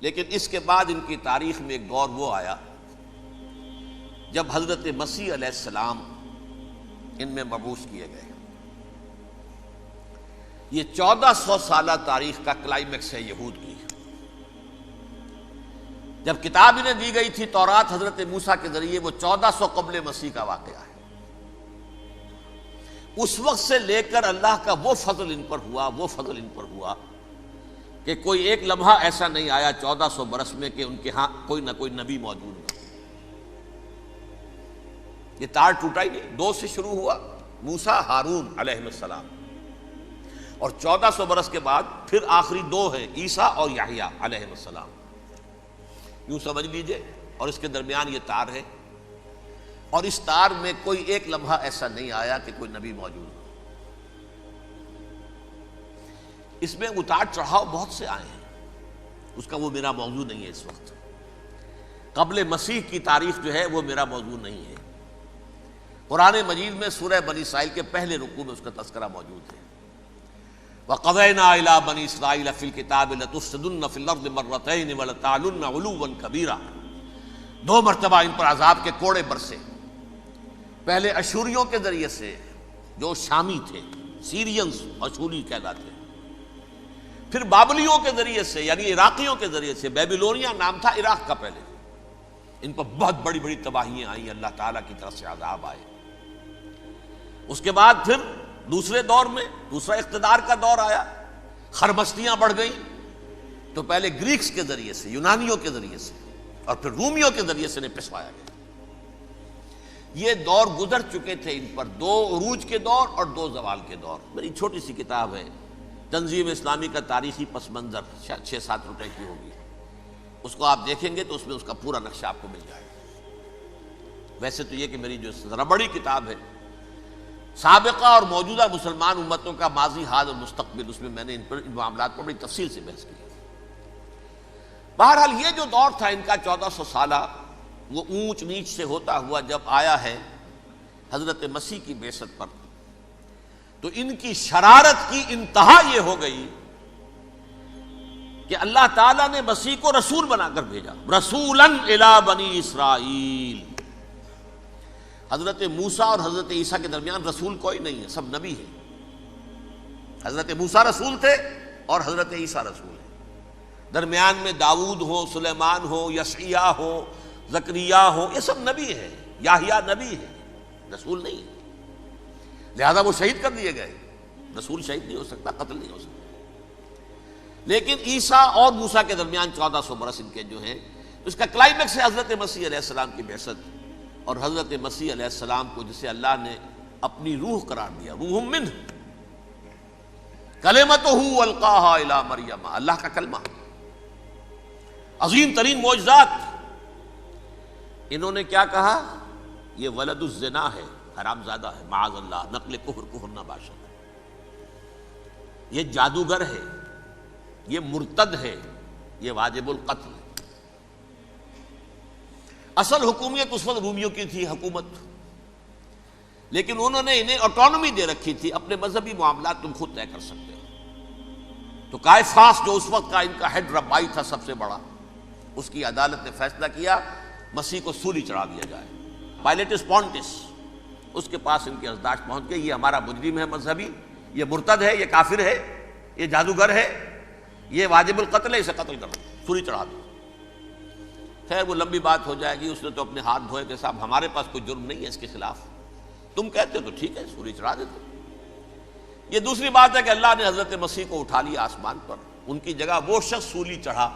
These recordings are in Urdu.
لیکن اس کے بعد ان کی تاریخ میں ایک دور وہ آیا جب حضرت مسیح علیہ السلام ان میں مبعوث کیے گئے۔ یہ 1400 سالہ تاریخ کا کلائمیکس ہے یہود کی۔ جب کتاب انہیں دی گئی تھی تورات حضرت موسیٰ کے ذریعے، وہ 1400 قبل مسیح کا واقعہ ہے۔ اس وقت سے لے کر اللہ کا وہ فضل ان پر ہوا کہ کوئی ایک لمحہ ایسا نہیں آیا 1400 برس میں کہ ان کے ہاں کوئی نہ کوئی نبی موجود نہ۔ یہ تار ٹوٹا ہی نہیں، 2 سے شروع ہوا، موسیٰ ہارون علیہ السلام، اور 1400 برس کے بعد پھر آخری 2 ہیں، عیسیٰ اور یحییٰ علیہ السلام، یوں سمجھ لیجئے۔ اور اس کے درمیان یہ تار ہے، اور اس تار میں کوئی ایک لمحہ ایسا نہیں آیا کہ کوئی نبی موجود ہو۔ اس میں اتار چڑھاؤ بہت سے آئے ہیں، اس کا وہ میرا موضوع نہیں ہے اس وقت۔ قبل مسیح کی تاریخ جو ہے وہ میرا موضوع نہیں ہے۔ قرآن مجید میں سورہ بنی اسرائیل کے پہلے رکوع میں اس کا تذکرہ موجود ہے۔ وَقَضَيْنَا إِلَىٰ بَنِي إِسْرَائِيلَ فِي الْكِتَابِ لَتُفْسِدُنَّ فِي الْأَرْضِ مَرَّتَيْنِ وَلَتَعْلُنَّ عُلُوًّا كَبِيرًا، 2 مرتبہ ان پر عذاب کے کوڑے برسے۔ پہلے اشوریوں کے ذریعے سے جو شامی تھے، سیرینز اشوری کہلاتے، پھر بابلیوں کے ذریعے سے یعنی عراقیوں کے ذریعے سے، بیبیلونیا نام تھا عراق کا پہلے، ان پر بہت بڑی بڑی تباہیاں آئیں، اللہ تعالیٰ کی طرف سے عذاب آئے۔ اس کے بعد پھر دوسرے دور میں دوسرا اقتدار کا دور آیا، خربستیاں بڑھ گئیں، تو پہلے گریکس کے ذریعے سے، یونانیوں کے ذریعے سے، اور پھر رومیوں کے ذریعے سے پسوایا گیا۔ یہ دور گزر چکے تھے ان پر، 2 عروج کے دور اور 2 زوال کے دور۔ میری چھوٹی سی کتاب ہے تنظیم اسلامی کا تاریخی پس منظر، 6-7 روپے کی ہوگی، اس کو آپ دیکھیں گے تو اس میں اس کا پورا نقشہ آپ کو مل جائے گا۔ ویسے تو یہ کہ میری جو ذرا بڑی کتاب ہے سابقہ اور موجودہ مسلمان امتوں کا ماضی، حال اور مستقبل، اس میں نے ان معاملات پر بڑی تفصیل سے بحث کی ہے۔ بہرحال یہ جو دور تھا ان کا 1400 سالہ، وہ اونچ نیچ سے ہوتا ہوا جب آیا ہے حضرت مسیح کی بعثت پر، تو ان کی شرارت کی انتہا یہ ہو گئی کہ اللہ تعالیٰ نے مسیح کو رسول بنا کر بھیجا، رسولاً الی بنی اسرائیل۔ حضرت موسیٰ اور حضرت عیسیٰ کے درمیان رسول کوئی نہیں ہے، سب نبی ہیں۔ حضرت موسیٰ رسول تھے اور حضرت عیسیٰ رسول ہیں۔ درمیان میں داؤد ہو، سلیمان ہو، یشعیاہ ہو، زکریا ہو، یہ سب نبی ہیں، یحییٰ نبی ہیں، رسول نہیں ہے۔ لہذا وہ شہید کر دیے گئے، رسول شہید نہیں ہو سکتا، قتل نہیں ہو سکتا۔ لیکن عیسیٰ اور موسیٰ کے درمیان 1400 برس ان کے جو ہیں، اس کا کلائمیکس ہے حضرت مسیح علیہ السلام کی بعثت، اور حضرت مسیح علیہ السلام کو جسے اللہ نے اپنی روح قرار دیا، روح منہ، کلمتہ القاہا الی مریم، اللہ کا کلمہ، عظیم ترین معجزات۔ انہوں نے کیا کہا؟ یہ ولد الزنا ہے، حرام زادہ ہے، معاذ اللہ، نقل کفر نہ باشد، یہ جادوگر ہے، یہ مرتد ہے، یہ واجب القتل۔ اصل حکومت اس وقت رومیوں کی تھی حکومت، لیکن انہوں نے انہیں آٹونومی دے رکھی تھی، اپنے مذہبی معاملات تم خود طے کر سکتے ہو۔ تو کائفاس جو اس وقت کا ان کا ہیڈ ربائی تھا سب سے بڑا، اس کی عدالت نے فیصلہ کیا مسیح کو سولی چڑھا دیا جائے۔ پائلیٹس پونٹس، اس کے پاس ان کی ازداشت پہنچ گئی، یہ ہمارا مجرم ہے مذہبی، یہ مرتد ہے، یہ کافر ہے، یہ جادوگر ہے، یہ واجب القتل ہے، اسے قتل کرو، سولی چڑھا دو۔ خیر وہ لمبی بات ہو جائے گی، اس نے تو اپنے ہاتھ دھوئے کہ صاحب ہمارے پاس کوئی جرم نہیں ہے اس کے خلاف، تم کہتے ہو تو ٹھیک ہے، سولی چڑھا دیتے۔ یہ دوسری بات ہے کہ اللہ نے حضرت مسیح کو اٹھا لیا آسمان پر، ان کی جگہ وہ شخص سولی چڑھا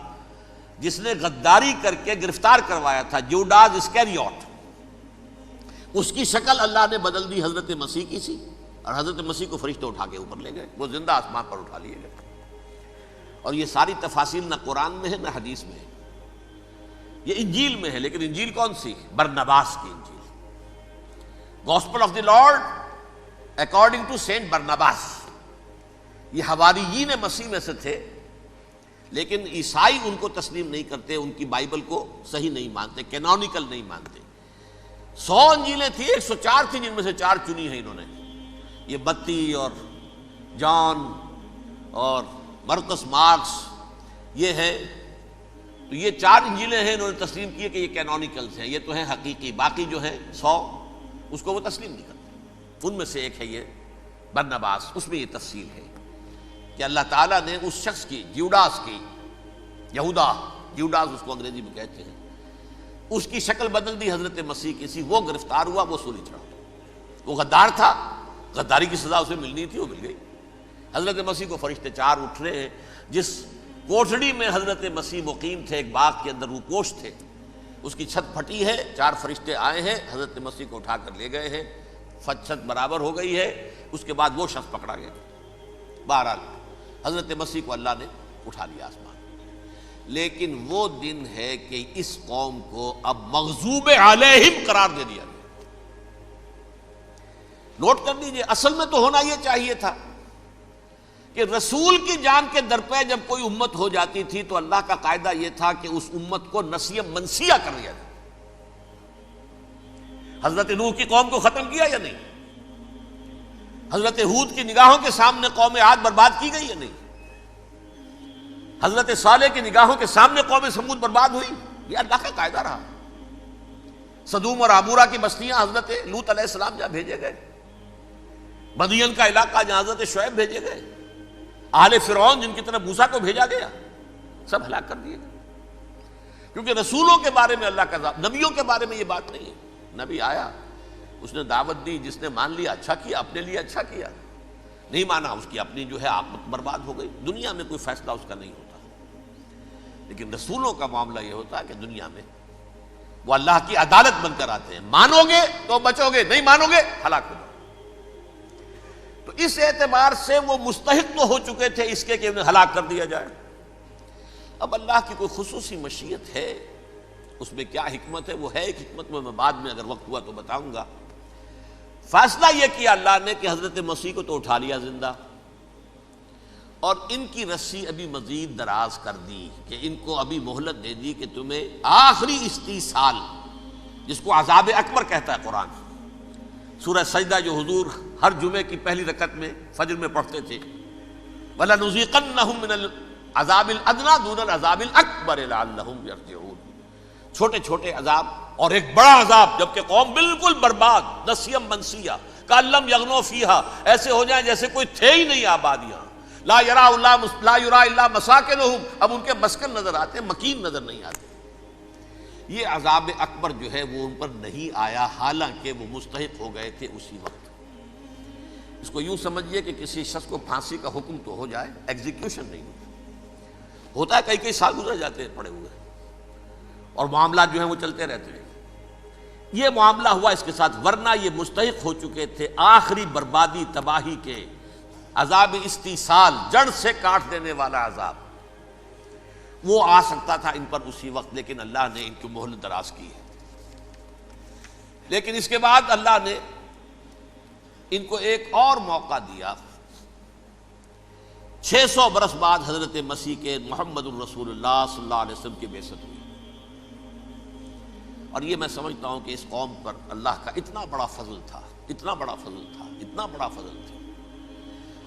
جس نے غداری کر کے گرفتار کروایا تھا، جوڈاس اسکیریوٹ، اس کی شکل اللہ نے بدل دی، حضرت مسیح کی سی، اور حضرت مسیح کو فرشتے اٹھا کے اوپر لے گئے، وہ زندہ آسمان پر اٹھا لیے گئے۔ اور یہ ساری تفاصیل نہ قرآن میں ہے نہ حدیث میں ہے، یہ انجیل میں ہے، لیکن انجیل کون سی؟ برنباس کی انجیل، gospel of the lord according to Saint Barnabas. یہ حواریین مسیح میں سے تھے، لیکن عیسائی ان کو تسلیم نہیں کرتے، ان کی بائبل کو صحیح نہیں مانتے، کینونیکل نہیں مانتے۔ 100 انجیلیں تھیں، 104 تھیں، جن میں سے 4 چنی ہیں انہوں نے، یہ بتی اور جان اور مرکس مارکس، یہ ہے تو یہ 4 انجیلیں ہیں انہوں نے تسلیم کی کہ یہ کینونیکلز ہیں، یہ تو ہیں حقیقی، باقی جو ہیں 100 اس کو وہ تسلیم نہیں کرتے۔ ان میں سے ایک ہے یہ برنباس، اس میں یہ تفصیل ہے کہ اللہ تعالیٰ نے اس شخص کی، جیوڈاس کی، جیوڈاس اس کو انگریزی میں کہتے ہیں، اس کی شکل بدل دی حضرت مسیح کی سی، وہ گرفتار ہوا، وہ سولی چڑھا۔ وہ غدار تھا، غداری کی سزا اسے ملنی تھی، وہ مل گئی۔ حضرت مسیح کو فرشتے 4 اٹھ رہے ہیں، جس کوٹڑی میں حضرت مسیح مقیم تھے، ایک باغ کے اندر روپوش تھے، اس کی چھت پھٹی ہے، 4 فرشتے آئے ہیں، حضرت مسیح کو اٹھا کر لے گئے ہیں، چھت برابر ہو گئی ہے۔ اس کے بعد وہ شخص پکڑا گیا۔ بہرحال حضرت مسیح کو اللہ نے اٹھا لیا آسمان۔ لیکن وہ دن ہے کہ اس قوم کو اب مغضوب علیہم قرار دے دیا گیا۔ نوٹ کر لیجیے، اصل میں تو ہونا یہ چاہیے تھا کہ رسول کی جان کے درپے جب کوئی امت ہو جاتی تھی تو اللہ کا قاعدہ یہ تھا کہ اس امت کو نسیہ منسیہ کر دیا جائے۔ حضرت نوح کی قوم کو ختم کیا یا نہیں؟ حضرت ہود کی نگاہوں کے سامنے قوم عاد برباد کی گئی یا نہیں؟ حضرت صالح کی نگاہوں کے سامنے قوم سمود برباد ہوئی؟ یہ اللہ کا قاعدہ رہا۔ سدوم اور عمورہ کی بستیاں حضرت لوط علیہ السلام جہاں بھیجے گئے، مدین کا علاقہ جہاں حضرت شعیب بھیجے گئے، اہل فرعون جن کی طرف موسیٰ کو بھیجا گیا، سب ہلاک کر دیے گئے۔ کیونکہ رسولوں کے بارے میں اللہ کا نبیوں کے بارے میں یہ بات نہیں ہے۔ نبی آیا، اس نے دعوت دی، جس نے مان لیا اچھا کیا، اپنے لیے اچھا کیا، نہیں مانا اس کی اپنی جو ہے آخرت برباد ہو گئی۔ دنیا میں کوئی فیصلہ اس کا نہیں ہوتا، لیکن رسولوں کا معاملہ یہ ہوتا ہے کہ دنیا میں وہ اللہ کی عدالت بن کر آتے ہیں۔ مانو گے تو بچو گے، نہیں مانو گے ہلاک ہو جاؤ۔ تو اس اعتبار سے وہ مستحق تو ہو چکے تھے اس کے کہ انہیں ہلاک کر دیا جائے۔ اب اللہ کی کوئی خصوصی مشیت ہے، اس میں کیا حکمت ہے، وہ ہے ایک حکمت، میں بعد میں اگر وقت ہوا تو بتاؤں گا۔ فیصلہ یہ کیا اللہ نے کہ حضرت مسیح کو تو اٹھا لیا زندہ، اور ان کی رسی ابھی مزید دراز کر دی کہ ان کو ابھی مہلت دے دی کہ تمہیں آخری استیصال، جس کو عذاب اکبر کہتا ہے قرآن، سورہ سجدہ جو حضور ہر جمعے کی پہلی رکعت میں فجر میں پڑھتے تھے، وَلَنُذِيقَنَّهُم مِّنَ الْعَذَابِ الْأَدْنَىٰ دُونَ الْعَذَابِ الْأَكْبَرِ لَعَلَّهُمْ يَرْجِعُونَ۔ چھوٹے چھوٹے عذاب اور ایک بڑا عذاب، جبکہ قوم بالکل برباد، نسیہ منسیہ، کأن لم یغنوا فیہا، ایسے ہو جائیں جیسے کوئی تھے ہی نہیں آبادیاں۔ لا یرا الا مساکنہم، اب ان کے مسکن نظر آتے، مکین نظر نہیں آتے۔ یہ عذاب اکبر جو ہے وہ ان پر نہیں آیا، حالانکہ وہ مستحق ہو گئے تھے اسی وقت۔ اس کو یوں سمجھیے کہ کسی شخص کو پھانسی کا حکم تو ہو جائے، ایگزیکیوشن نہیں ہوتا ہے، کئی سال گزر جاتے ہیں پڑے ہوئے، اور معاملات جو ہیں وہ چلتے رہتے ہیں۔ یہ معاملہ ہوا اس کے ساتھ، ورنہ یہ مستحق ہو چکے تھے آخری بربادی تباہی کے، عذاب استیصال، جڑ سے کاٹ دینے والا عذاب، وہ آ سکتا تھا ان پر اسی وقت، لیکن اللہ نے ان کی مہلت دراز کی ہے۔ لیکن اس کے بعد اللہ نے ان کو ایک اور موقع دیا۔ 600 برس بعد حضرت مسیح کے محمد الرسول اللہ صلی اللہ علیہ وسلم کی بعثت ہوئی، اور یہ میں سمجھتا ہوں کہ اس قوم پر اللہ کا اتنا بڑا فضل تھا، اتنا بڑا فضل تھا، اتنا بڑا فضل تھا۔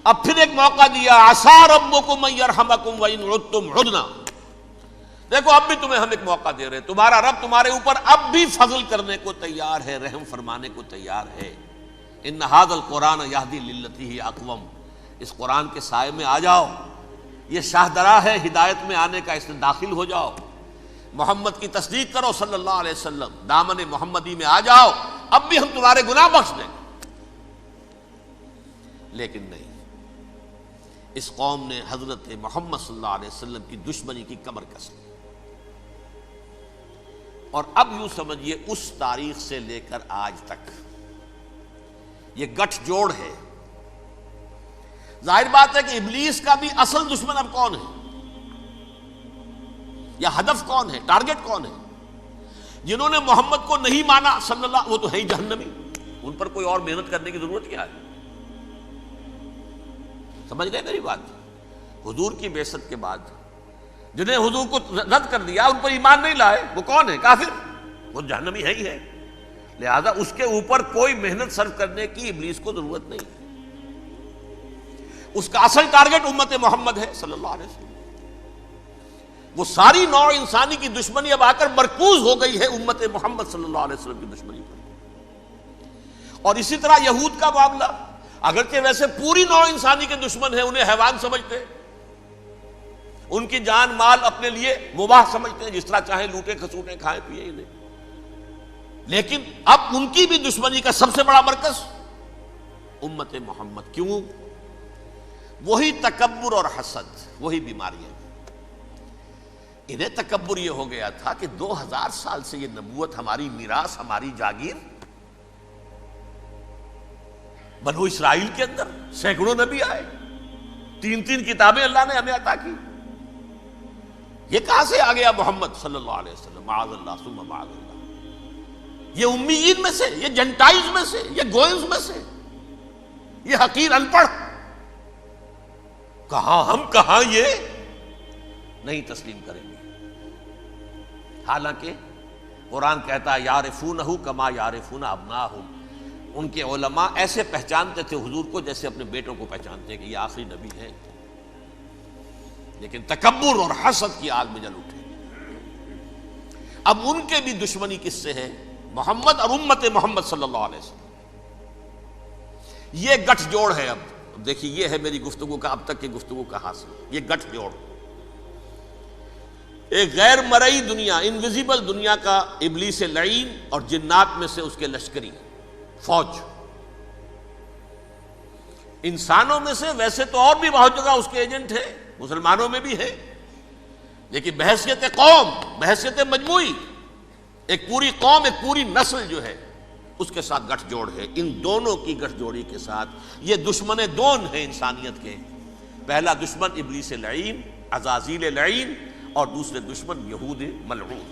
اب پھر ایک موقع دیا، عسیٰ ربکم ان یرحمکم وان عدتم عدنا۔ دیکھو اب بھی تمہیں ہم ایک موقع دے رہے ہیں، تمہارا رب تمہارے اوپر اب بھی فضل کرنے کو تیار ہے، رحم فرمانے کو تیار ہے۔ ان ھذا القرآن یہدی للتی ہی اقوم، اس قرآن کے سائے میں آ جاؤ، یہ شاہدرا ہے ہدایت میں آنے کا، اس میں داخل ہو جاؤ، محمد کی تصدیق کرو صلی اللہ علیہ وسلم، دامن محمدی میں آ جاؤ، اب بھی ہم تمہارے گناہ بخش دیں۔ لیکن نہیں، اس قوم نے حضرت محمد صلی اللہ علیہ وسلم کی دشمنی کی کمر کس لی، اور اب یوں سمجھیے اس تاریخ سے لے کر آج تک یہ گٹھ جوڑ ہے۔ ظاہر بات ہے کہ ابلیس کا بھی اصل دشمن اب کون ہے، یا ہدف کون ہے، ٹارگٹ کون ہے؟ جنہوں نے محمد کو نہیں مانا صلی اللہ، وہ تو ہے ہی جہنمی، ان پر کوئی اور محنت کرنے کی ضرورت کیا ہے؟ سمجھ گئے میری بات؟ حضور کی بعثت کے بعد جنہیں حضور کو رد کر دیا، ان پر ایمان نہیں لائے، وہ کون ہے؟ کافر، وہ جہنمی ہے ہی ہے۔ لہذا اس کے اوپر کوئی محنت صرف کرنے کی ابلیس کو ضرورت نہیں، اس کا اصل ٹارگٹ امت محمد ہے صلی اللہ علیہ وسلم۔ وہ ساری نوع انسانی کی دشمنی اب آ کر مرکوز ہو گئی ہے امت محمد صلی اللہ علیہ وسلم کی دشمنی پر۔ اور اسی طرح یہود کا معاملہ، اگرچہ ویسے پوری نوع انسانی کے دشمن ہیں، انہیں حیوان سمجھتے ہیں، ان کی جان مال اپنے لیے مباح سمجھتے ہیں، جس طرح چاہیں لوٹے کھسوٹے کھائیں پیئے انہیں، لیکن اب ان کی بھی دشمنی کا سب سے بڑا مرکز امت محمد۔ کیوں؟ وہی تکبر اور حسد، وہی بیماریاں۔ انہیں تکبر یہ ہو گیا تھا کہ 2000 سال سے یہ نبوت ہماری میراث، ہماری جاگیر، بنو اسرائیل کے اندر سینکڑوں نبی آئے، 3 کتابیں اللہ نے ہمیں عطا کی، یہ کہاں سے آ گیا محمد صلی اللہ علیہ وسلم؟ معاذ اللہ ثم معاذ اللہ، یہ امیین میں سے، یہ جنٹائلز میں سے، یہ گوئنز میں سے، یہ حقیر ان پڑھ، کہاں ہم کہاں یہ نہیں تسلیم کریں گے۔ حالانکہ قرآن کہتا ہے یعرفونہ کما یعرفون ابناہم، ان کے علماء ایسے پہچانتے تھے حضور کو جیسے اپنے بیٹوں کو پہچانتے ہیں کہ یہ آخری نبی ہیں، لیکن تکبر اور حسد کی آگ میں جل اٹھے۔ اب ان کے بھی دشمنی کس سے ہے؟ محمد اور امت محمد صلی اللہ علیہ وسلم۔ یہ گٹھ جوڑ ہے۔ اب دیکھیے، یہ ہے میری گفتگو کا اب تک کی گفتگو کا حاصل، یہ گٹھ جوڑ، ایک غیر مرئی دنیا، انویزیبل دنیا کا ابلیس لعین اور جنات میں سے اس کے لشکری فوج، انسانوں میں سے ویسے تو اور بھی بہت جگہ اس کے ایجنٹ ہے، مسلمانوں میں بھی ہے، لیکن بحیثیت قوم، بحیثیت مجموعی، ایک پوری قوم، ایک پوری نسل جو ہے اس کے ساتھ گٹھ جوڑ ہے۔ ان دونوں کی گٹھ جوڑی کے ساتھ یہ دشمن دون ہیں انسانیت کے، پہلا دشمن ابلیس لعین، عزازیل لعین، اور دوسرے دشمن یہود ملعون۔